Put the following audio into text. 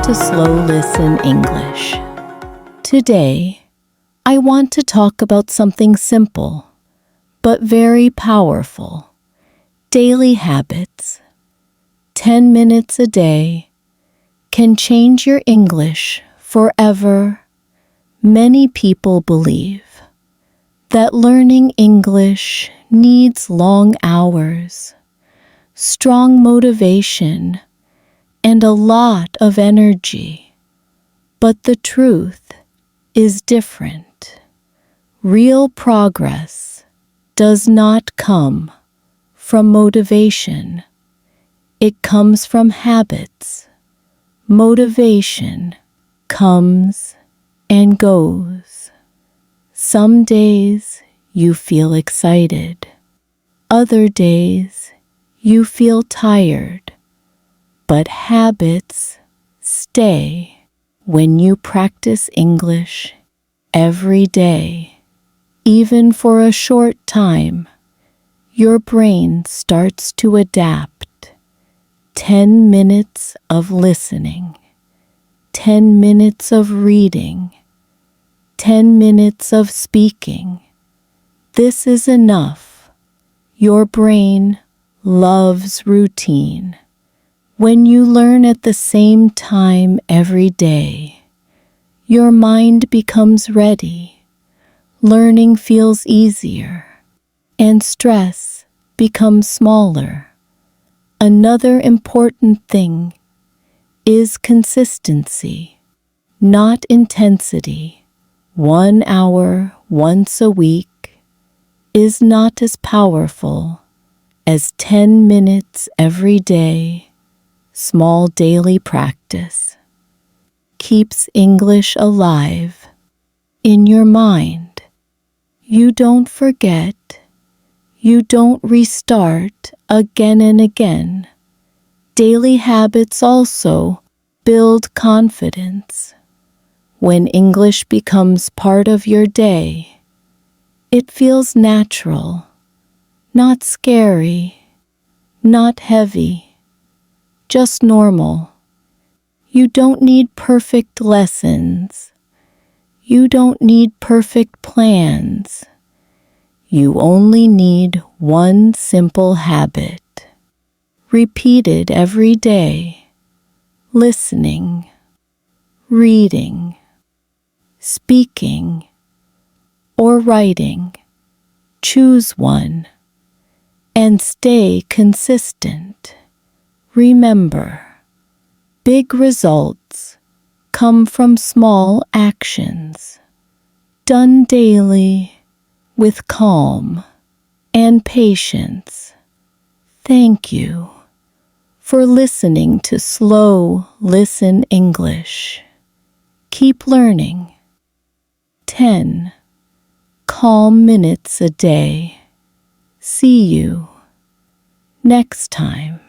to Slow Listen English. Today, I want to talk about something simple, but very powerful. Daily habits. 10 minutes a day can change your English forever. Many people believe that learning English needs long hours, strong motivation, and a lot of energy. But the truth is different. Real progress does not come from motivation. It comes from habits. Motivation comes and goes. Some days you feel excited. Other days you feel tired. But habits stay when you practice English every day. Even for a short time, your brain starts to adapt. 10 minutes of listening, 10 minutes of reading, 10 minutes of speaking. This is enough. Your brain loves routine. When you learn at the same time every day, your mind becomes ready. Learning feels easier, and stress becomes smaller. Another important thing is consistency, not intensity. 1 hour once a week is not as powerful as 10 minutes every day. Small daily practice keeps English alive in your mind. You don't forget. You don't restart again and again. Daily habits also build confidence. When English becomes part of your day, it feels natural, not scary, not heavy. Just normal. You don't need perfect lessons. You don't need perfect plans. You only need one simple habit. Repeated every day. Listening, reading, speaking, or writing. Choose one and stay consistent. Remember, big results come from small actions, done daily with calm and patience. Thank you for listening to Slow Listen English. Keep learning. 10 calm minutes a day. See you next time.